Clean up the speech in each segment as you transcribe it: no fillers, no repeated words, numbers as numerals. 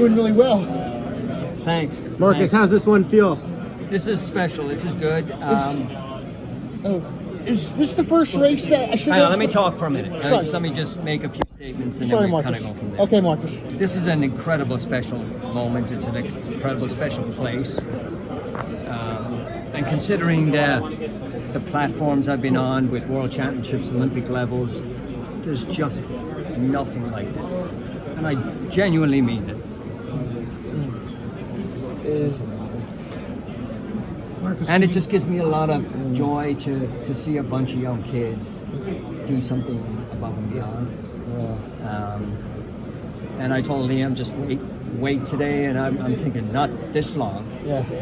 Doing really well. Thanks. Marcus, Thanks. how's this one feel? This is special. This is good. Is this the first race that I should Hang on, let me talk for a minute. Sorry. Let me just make a few statements and Sorry, then we Marcus. kind of go from there. Okay, Marcus. This is an incredible special moment. It's an incredible special place. And considering the platforms I've been on with World Championships, Olympic levels, there's just nothing like this. And I genuinely mean it. And it just gives me a lot of joy to see a bunch of young kids do something above and beyond. And I told Liam, just wait today, and I'm thinking not this long,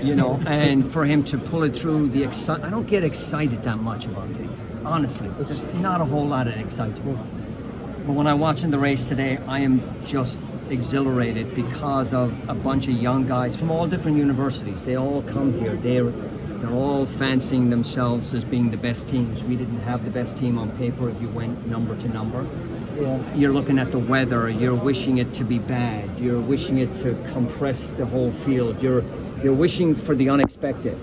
you know. And for him to pull it through, I don't get excited that much about things, honestly. There's not a whole lot that excites me. But when I'm watching the race today, I am just exhilarated because of a bunch of young guys from all different universities. They all come here. They're all fancying themselves as being the best teams. We didn't have the best team on paper if you went number to number. You're looking at the weather, you're wishing it to be bad, you're wishing it to compress the whole field, you're wishing for the unexpected.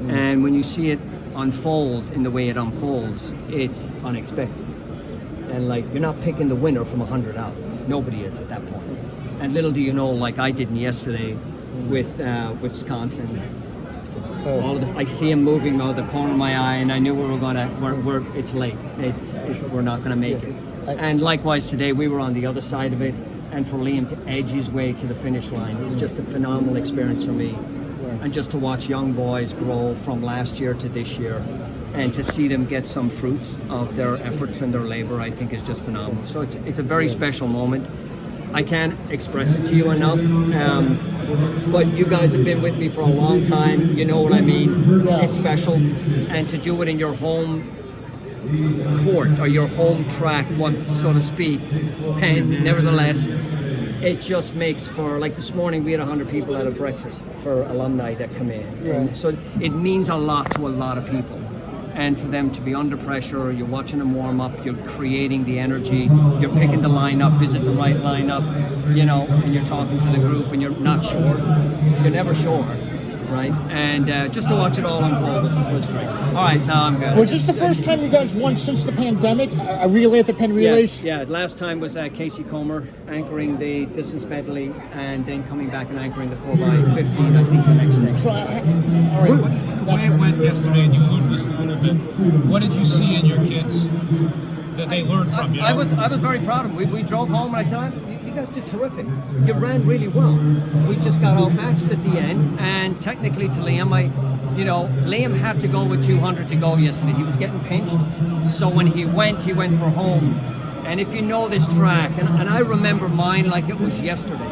And when you see it unfold in the way it unfolds, it's unexpected. And like, you're not picking the winner from 100 out. Nobody is at that point. And little do you know, like I didn't yesterday with Wisconsin. I see him moving out of the corner of my eye, and I knew it's late. We're not gonna make it. And likewise today, we were on the other side of it, and for Liam to edge his way to the finish line, it was just a phenomenal experience for me. And just to watch young boys grow from last year to this year, and to see them get some fruits of their efforts and their labor, I think is just phenomenal. So it's a very special moment. I can't express it to you enough, but you guys have been with me for a long time. You know what I mean. It's special, and to do it in your home court or your home track, so to speak, pen, nevertheless, it just makes for, like this morning we had 100 people at a breakfast for alumni that come in. And so it means a lot to a lot of people. And for them to be under pressure, you're watching them warm up, you're creating the energy, you're picking the lineup, is it the right lineup, you know, and you're talking to the group and you're not sure. You're never sure, right? And just to watch it all unfold was great. All right, now I'm good. Was this the first time you guys won since the pandemic? A relay at the Penn Relays? Yes, yeah. Last time was Casey Comer anchoring the distance medley, and then coming back and anchoring the 4x15, I think, the next day. So, all right. The way it went yesterday, and you alluded to this a little bit, what did you see in your kids that they learned from you? I was very proud of them. We drove home, and I said, you guys did terrific. You ran really well. We just got outmatched at the end, and technically to Liam, Liam had to go with 200 to go yesterday. He was getting pinched, so when he went for home. And if you know this track, and I remember mine like it was yesterday,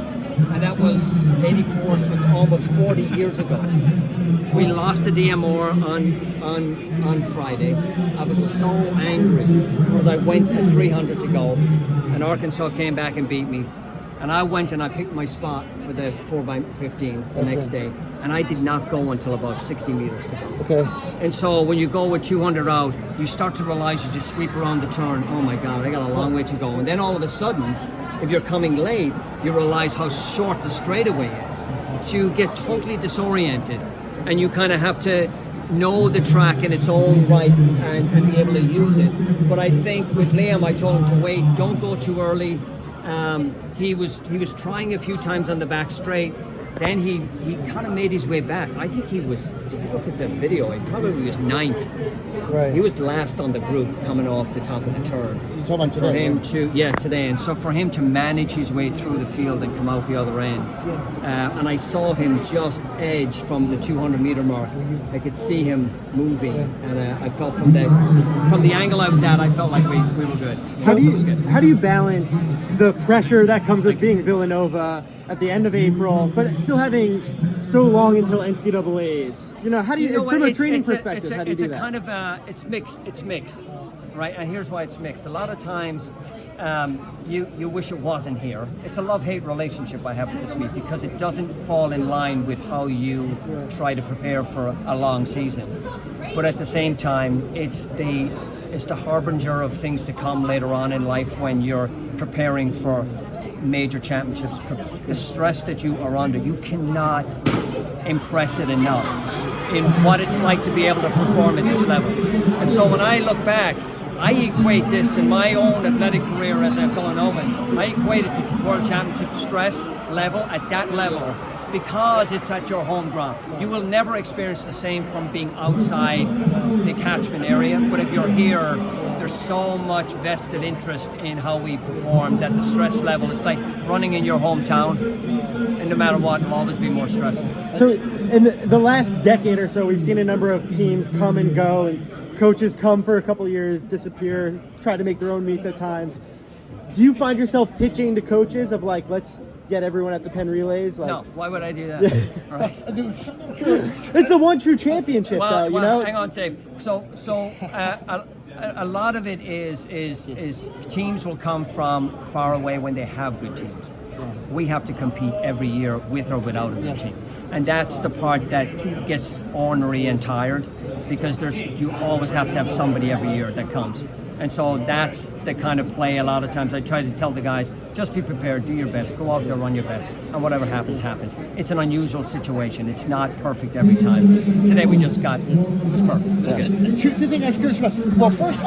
and that was 84, so it's almost 40 years ago. We lost the DMR on Friday. I was so angry because I went at 300 to go, and Arkansas came back and beat me. And I went and I picked my spot for the 4x15 the next day, and I did not go until about 60 meters to go. And so when you go with 200 out, you start to realize you just sweep around the turn. Oh my God, I got a long way to go. And then all of a sudden, if you're coming late, you realize how short the straightaway is. So you get totally disoriented, and you kind of have to know the track in its own right and be able to use it. But I think with Liam, I told him to wait, don't go too early. He was trying a few times on the back straight. Then he kind of made his way back. I think he was, if you look at the video, he probably was 9th. Right. He was last on the group coming off the top of the turn. You're talking about today, for him today. And so for him to manage his way through the field and come out the other end. And I saw him just edge from the 200-meter mark. I could see him moving. And I felt from the angle I was at, I felt like we were good. How do you balance the pressure that comes with being Villanova at the end of April, but still having so long until NCAAs? You know, how do you from a training perspective, how do you do that? It's kind of, it's mixed, right? And here's why it's mixed. A lot of times, you wish it wasn't here. It's a love-hate relationship I have with this meet because it doesn't fall in line with how you try to prepare for a long season. But at the same time, it's the harbinger of things to come later on in life when you're preparing for major championships, the stress that you are under, you cannot impress it enough in what it's like to be able to perform at this level. And so when I look back, I equate this in my own athletic career as a Villanovan. I equate it to World Championship stress level at that level because it's at your home ground. You will never experience the same from being outside the catchment area, but if you're here, there's so much vested interest in how we perform that the stress level is like running in your hometown, and no matter what, it'll always be more stressful. So in the last decade or so, we've seen a number of teams come and go, and coaches come for a couple of years, disappear, try to make their own meets at times. Do you find yourself pitching to coaches of like, let's get everyone at the Penn Relays? Like, no, why would I do that? Yeah. Right. It's the one true championship, though. You know. Hang on, Dave. So a lot of it is teams will come from far away when they have good teams. We have to compete every year with or without a good team, and that's the part that gets ornery and tired because you always have to have somebody every year that comes. And so that's the kind of play a lot of times. I try to tell the guys, just be prepared, do your best, go out there, run your best, and whatever happens, happens. It's an unusual situation. It's not perfect every time. Today we just got, it was perfect. It was good. Two things I was curious about. Well, first,